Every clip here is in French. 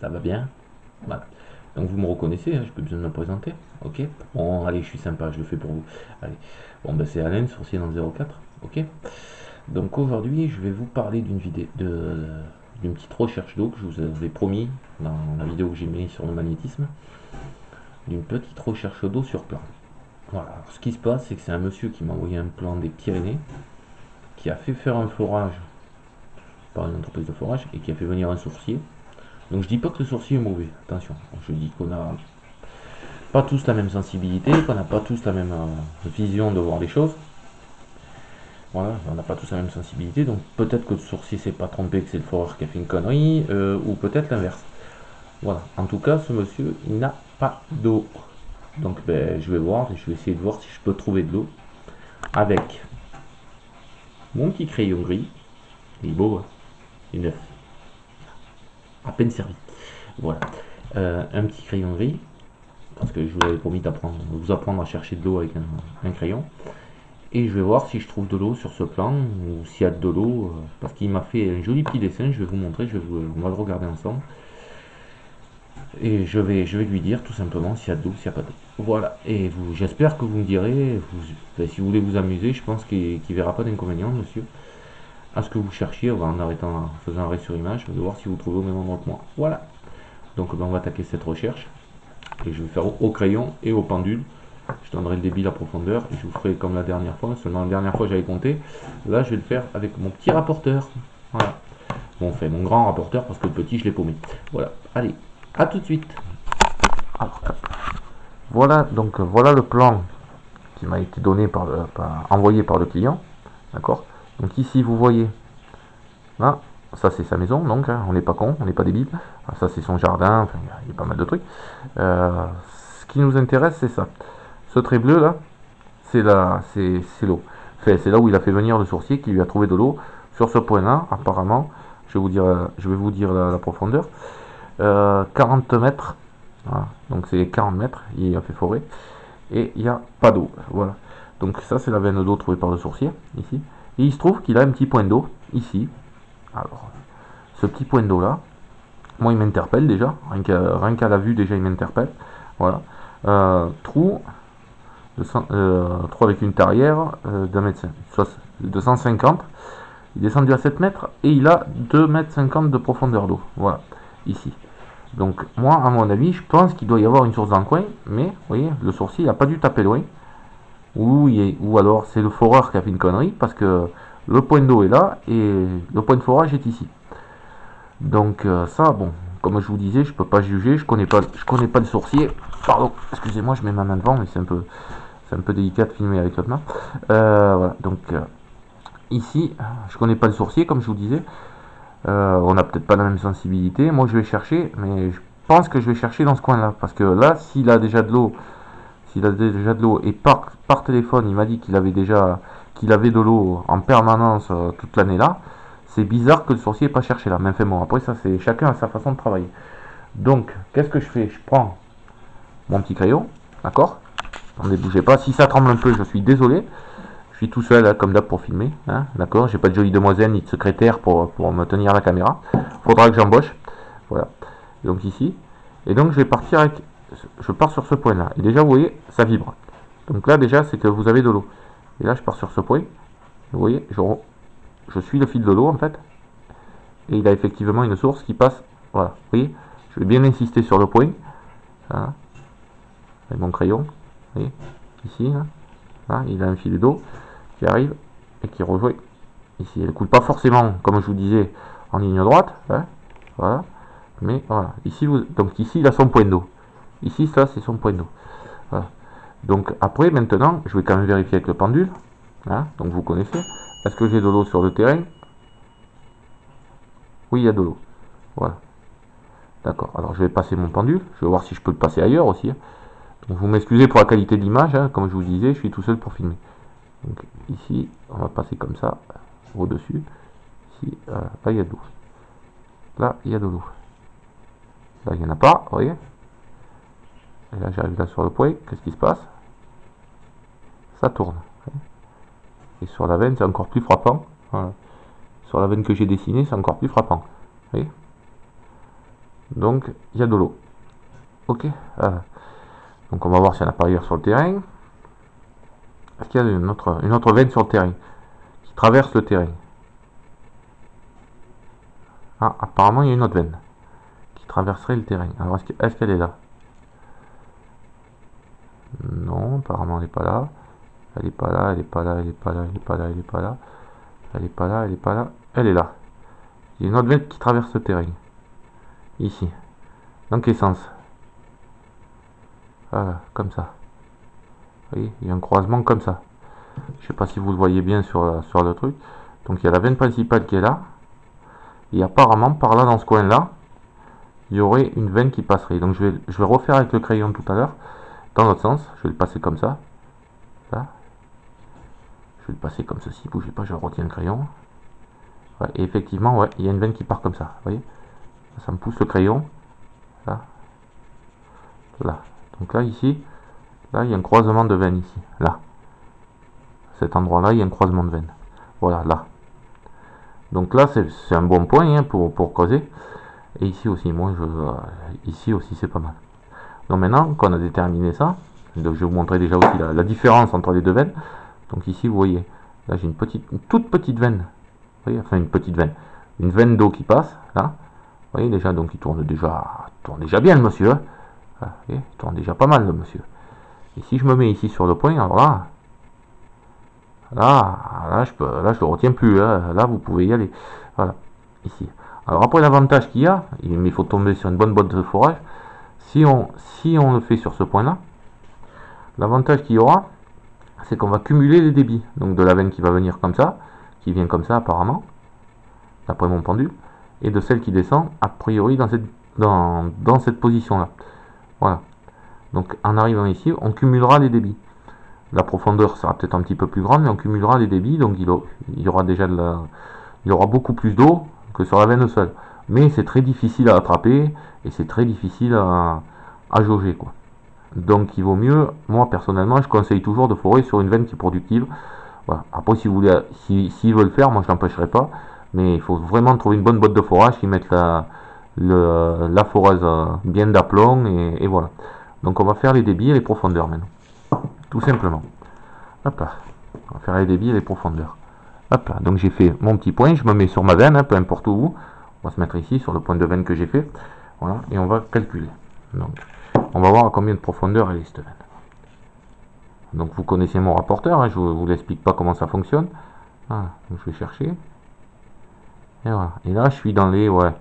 Ça va bien? Voilà. Donc vous me reconnaissez, hein, je peux besoin de me présenter. Ok? Bon, allez, je suis sympa, je le fais pour vous. Allez. Bon, ben c'est Alain, sourcier dans le 04. Ok? Donc aujourd'hui, je vais vous parler d'une petite recherche d'eau que je vous avais promis dans la vidéo que j'ai mis sur le magnétisme. D'une petite recherche d'eau sur plan. Voilà. Alors, ce qui se passe, c'est que c'est un monsieur qui m'a envoyé un plan des Pyrénées, qui a fait faire un forage par une entreprise de forage et qui a fait venir un sourcier. Donc je dis pas que le sourcier est mauvais, attention. Je dis qu'on a pas tous la même sensibilité, qu'on n'a pas tous la même vision de voir les choses. Voilà, on n'a pas tous la même sensibilité, donc peut-être que le sourcier s'est pas trompé, que c'est le foreur qui a fait une connerie, ou peut-être l'inverse. Voilà, en tout cas, ce monsieur, il n'a pas d'eau. Donc ben, je vais voir, je vais essayer de voir si je peux trouver de l'eau avec mon petit crayon gris. Il est beau, hein, il est neuf, à peine servi. Voilà, un petit crayon gris, parce que je vous avais promis d'apprendre, vous apprendre à chercher de l'eau avec un crayon. Et je vais voir si je trouve de l'eau sur ce plan, ou s'il y a de l'eau, parce qu'il m'a fait un joli petit dessin, je vais vous montrer, on va le regarder ensemble. Et je vais lui dire tout simplement s'il y a de l'eau, s'il n'y a pas d'eau. Voilà, et j'espère que vous me direz, si vous voulez vous amuser, je pense qu'il ne verra pas d'inconvénient, monsieur, à ce que vous cherchiez, en arrêtant, en faisant un arrêt sur image, de voir si vous trouvez au même endroit que moi. Voilà, donc ben, on va attaquer cette recherche, et je vais faire au crayon et au pendule. Je donnerai le débit, la profondeur, et je vous ferai comme la dernière fois, seulement la dernière fois j'avais compté, là je vais le faire avec mon petit rapporteur, voilà, bon enfin mon grand rapporteur, parce que le petit je l'ai paumé, voilà, allez, à tout de suite. Alors, voilà, donc voilà le plan qui m'a été donné envoyé par le client, d'accord, donc ici vous voyez, là, ça c'est sa maison, donc hein, on n'est pas con, on n'est pas débile, ça c'est son jardin, enfin il y a pas mal de trucs, ce qui nous intéresse c'est ça. Ce trait bleu là, c'est l'eau. Enfin, c'est là où il a fait venir le sourcier qui lui a trouvé de l'eau. Sur ce point-là, apparemment, je vais vous dire la profondeur. 40 mètres. Voilà. Donc c'est 40 mètres, il a fait forêt. Et il n'y a pas d'eau. Voilà. Donc ça c'est la veine d'eau trouvée par le sourcier, ici. Et il se trouve qu'il a un petit point d'eau, ici. Alors, ce petit point d'eau là, moi il m'interpelle déjà. Rien qu'à la vue déjà il m'interpelle. Voilà. Trou 3 avec une tarière d'un mètre 250. Il est descendu à 7 mètres et il a 2 mètres 50 de profondeur d'eau. Voilà, ici. Donc moi, à mon avis, je pense qu'il doit y avoir une source dans le coin, mais vous voyez, le sourcier, il n'a pas dû taper loin. Ou alors c'est le foreur qui a fait une connerie, parce que le point d'eau est là et le point de forage est ici. Donc ça, bon, comme je vous disais, je peux pas juger, je connais pas le sourcier. Pardon, excusez-moi, je mets ma main devant, mais c'est un peu délicat de filmer avec l'autre main. Voilà, donc ici, je connais pas le sourcier, comme je vous disais. On n'a peut-être pas la même sensibilité. Moi, je vais chercher, mais je pense que je vais chercher dans ce coin-là, parce que là, s'il a déjà de l'eau, et par téléphone, il m'a dit qu'il avait de l'eau en permanence toute l'année là. C'est bizarre que le sourcier n'ait pas cherché là. Mais enfin bon, après ça, c'est chacun a sa façon de travailler. Donc, qu'est-ce que je fais? Je prends mon petit crayon, d'accord? Ne bougez pas. Si ça tremble un peu, je suis désolé. Je suis tout seul, hein, comme d'hab, pour filmer. Hein, d'accord? J'ai pas de jolie demoiselle ni de secrétaire pour me tenir la caméra. Faudra que j'embauche. Voilà. Donc ici. Et donc je vais partir avec. Je pars sur ce point-là. Et déjà, vous voyez, ça vibre. Donc là, déjà, c'est que vous avez de l'eau. Et là, je pars sur ce point. Vous voyez, je suis le fil de l'eau, en fait. Et il a effectivement une source qui passe. Voilà. Vous voyez, je vais bien insister sur le point. Hein, avec mon crayon. Vous voyez, ici, là. Là, il a un fil d'eau qui arrive et qui rejoint ici. Elle ne coule pas forcément, comme je vous disais, en ligne droite, hein, voilà, mais voilà. Ici, donc ici, il a son point d'eau. Ici, ça, c'est son point d'eau. Voilà. Donc après, maintenant, je vais quand même vérifier avec le pendule. Hein, donc vous connaissez. Est-ce que j'ai de l'eau sur le terrain? Oui, il y a de l'eau. Voilà. D'accord. Alors je vais passer mon pendule. Je vais voir si je peux le passer ailleurs aussi. Hein. Donc vous m'excusez pour la qualité de l'image. Hein, comme je vous disais, je suis tout seul pour filmer. Donc ici, on va passer comme ça, au-dessus. Ici, là, il y a de l'eau. Là, il y a de l'eau. Là, il n'y en a pas, vous voyez. Et là, j'arrive là sur le point. Qu'est-ce qui se passe? Ça tourne. Et sur la veine, c'est encore plus frappant. Voilà. Sur la veine que j'ai dessinée, c'est encore plus frappant. Vous voyez. Donc il y a de l'eau. Ok. Donc on va voir s'il y en a pas ailleurs sur le terrain. Est-ce qu'il y a une autre veine sur le terrain qui traverse le terrain? Ah, apparemment il y a une autre veine qui traverserait le terrain. Alors est-ce qu'elle est là? Non, apparemment elle n'est pas là. Elle n'est pas là, elle n'est pas là, elle n'est pas là, elle n'est pas là, elle n'est pas là. Elle n'est pas là, elle n'est pas là. Elle est là. Il y a une autre veine qui traverse le terrain. Ici. Dans quel sens? Voilà, comme ça. Vous voyez, il y a un croisement comme ça. Je sais pas si vous le voyez bien sur le truc. Donc il y a la veine principale qui est là. Et apparemment, par là, dans ce coin-là, il y aurait une veine qui passerait. Donc je vais refaire avec le crayon tout à l'heure. Dans l'autre sens. Je vais le passer comme ça. Là. Je vais le passer comme ceci. Bougez pas, je retiens le crayon. Ouais, et effectivement, ouais, il y a une veine qui part comme ça. Vous voyez? Ça me pousse le crayon. Là. Là. Donc là, ici. Là, il y a un croisement de veines ici. Là. Cet endroit-là, il y a un croisement de veines. Voilà, là. Donc là, c'est un bon point hein, pour creuser. Et ici aussi, ici aussi, c'est pas mal. Donc maintenant qu'on a déterminé ça, donc je vais vous montrer déjà aussi la différence entre les deux veines. Donc ici, vous voyez, là j'ai une toute petite veine. Vous voyez, enfin une petite veine. Une veine d'eau qui passe, là. Vous voyez déjà, donc il tourne déjà bien le monsieur. Hein. Vous voyez, il tourne déjà pas mal le monsieur. Et si je me mets ici sur le point, alors là, je le retiens plus. Hein. Là, vous pouvez y aller. Voilà, ici. Alors après, l'avantage qu'il y a, il faut tomber sur une bonne botte de forage. Si on le fait sur ce point-là, l'avantage qu'il y aura, c'est qu'on va cumuler les débits. Donc de la veine qui va venir comme ça, qui vient comme ça apparemment, d'après mon pendule, et de celle qui descend a priori dans cette position-là. Voilà. Donc en arrivant ici, on cumulera les débits. La profondeur sera peut-être un petit peu plus grande, mais on cumulera les débits, donc il y aura déjà il y aura beaucoup plus d'eau que sur la veine seule. Mais c'est très difficile à attraper et c'est très difficile à jauger, quoi. Donc il vaut mieux, moi personnellement, je conseille toujours de forer sur une veine qui est productive. Voilà. Après, si vous voulez, s'ils veulent le faire, moi je n'empêcherai pas. Mais il faut vraiment trouver une bonne botte de forage qui mette la foreuse bien d'aplomb et voilà. Donc on va faire les débits et les profondeurs maintenant. Tout simplement. Hop là. On va faire les débits et les profondeurs. Hop là. Donc j'ai fait mon petit point, je me mets sur ma veine, hein, peu importe où. On va se mettre ici sur le point de veine que j'ai fait. Voilà. Et on va calculer. Donc on va voir à combien de profondeur elle est cette veine. Donc vous connaissez mon rapporteur, hein, je ne vous explique pas comment ça fonctionne. Voilà. Donc je vais chercher. Et voilà. Et là je suis dans les, ouais,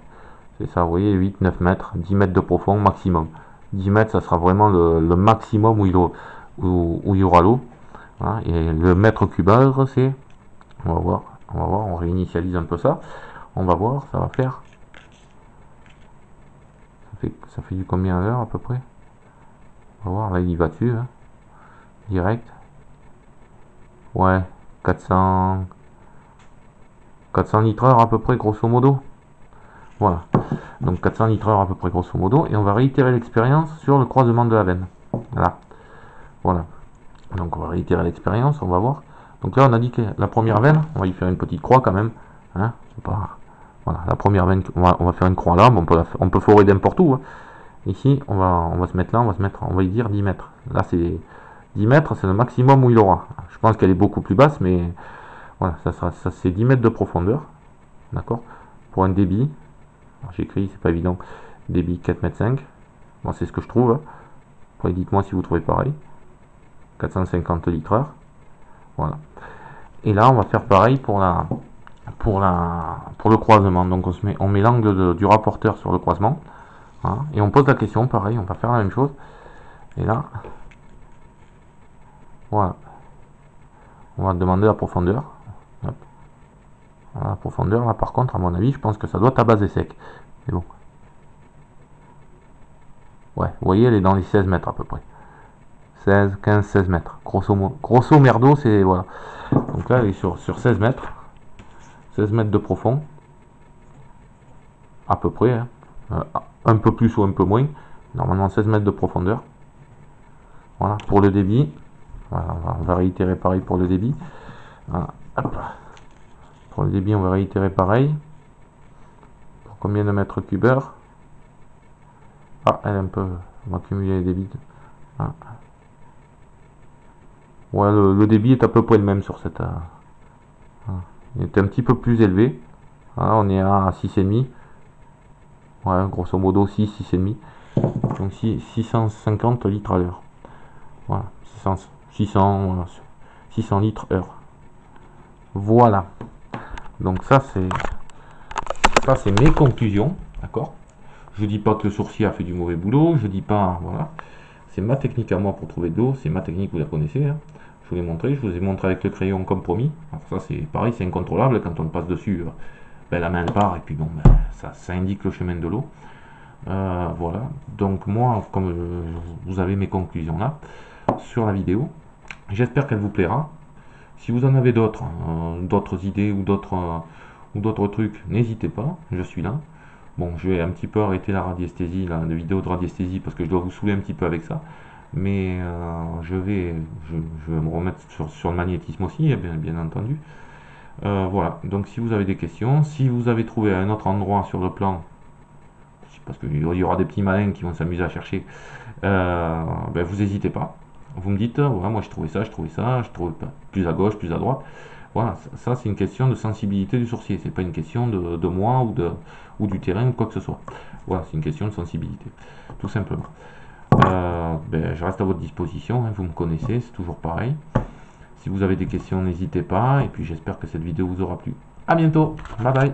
c'est ça, vous voyez, 8-9 mètres, 10 mètres de profond maximum. 10 mètres, ça sera vraiment le maximum où il y aura l'eau. Voilà. Et le mètre cube heure, c'est, on va voir, on réinitialise un peu ça. On va voir, ça va faire. Ça fait du combien à l'heure à peu près? On va voir, là il y va dessus, hein. Direct. Ouais, 400 litres heure à peu près, grosso modo. Voilà. Donc 400 litres heure à peu près, grosso modo. Et on va réitérer l'expérience sur le croisement de la veine. Voilà. Voilà. Donc on va réitérer l'expérience, on va voir. Donc là on a dit que la première veine, on va y faire une petite croix quand même. Hein, voilà, la première veine, on va faire une croix là, bon, on peut forer n'importe où. Hein. Ici, on va se mettre là, on va y dire 10 mètres. Là c'est 10 mètres, c'est le maximum où il aura. Je pense qu'elle est beaucoup plus basse, mais voilà, ça c'est 10 mètres de profondeur. D'accord. Pour un débit, j'écris, c'est pas évident, débit 4,5 m. Bon, c'est ce que je trouve. Hein. Après, dites-moi si vous trouvez pareil. 450 litres heure. Voilà. Et là, on va faire pareil pour le croisement. Donc, on met l'angle du rapporteur sur le croisement. Voilà. Et on pose la question, pareil, on va faire la même chose. Et là, voilà. On va demander la profondeur. Hop. Voilà, la profondeur, là, par contre, à mon avis, je pense que ça doit tabaser sec. Mais bon. Ouais, vous voyez, elle est dans les 16 mètres à peu près. 16, 15, 16 mètres. Grosso merdo, c'est, voilà. Donc là, elle est sur 16 mètres. 16 mètres de profond. À peu près. Hein. Un peu plus ou un peu moins. Normalement, 16 mètres de profondeur. Voilà, pour le débit. Voilà, on va réitérer pareil pour le débit. Voilà. Hop. Pour le débit, on va réitérer pareil. Pour combien de mètres cube heure? Ah, elle est un peu... On va cumuler les débits. Ah. Ouais, le débit est à peu près le même sur cette... il est un petit peu plus élevé. Ah, on est à 6,5. Ouais, grosso modo 6,5. Donc 650 litres à l'heure. Voilà, 600, voilà, 600 litres heure. Voilà. Donc ça c'est mes conclusions, d'accord. Je dis pas que le sourcier a fait du mauvais boulot, je dis pas, voilà. C'est ma technique à moi pour trouver de l'eau, c'est ma technique, vous la connaissez. Hein. Je vous l'ai montré, je vous ai montré avec le crayon comme promis. Alors ça c'est pareil, c'est incontrôlable, quand on passe dessus, ben, la main part et puis bon, ben, ça indique le chemin de l'eau. Voilà, donc moi, comme vous avez mes conclusions là, sur la vidéo, j'espère qu'elle vous plaira. Si vous en avez d'autres, d'autres idées ou d'autres trucs, n'hésitez pas, je suis là. Bon, je vais un petit peu arrêter la radiesthésie, la vidéo de radiesthésie, parce que je dois vous saouler un petit peu avec ça. Mais je vais me remettre sur le magnétisme aussi, bien entendu. Voilà, donc si vous avez des questions, si vous avez trouvé un autre endroit sur le plan, parce qu'il y aura des petits malins qui vont s'amuser à chercher, ben vous n'hésitez pas. Vous me dites, voilà, moi je trouvais ça, je trouve plus à gauche, plus à droite. Voilà, ça c'est une question de sensibilité du sourcier, c'est pas une question de moi ou du terrain ou quoi que ce soit. Voilà, c'est une question de sensibilité, tout simplement. Ben, je reste à votre disposition, hein, vous me connaissez, c'est toujours pareil. Si vous avez des questions, n'hésitez pas, et puis j'espère que cette vidéo vous aura plu. A bientôt, bye bye.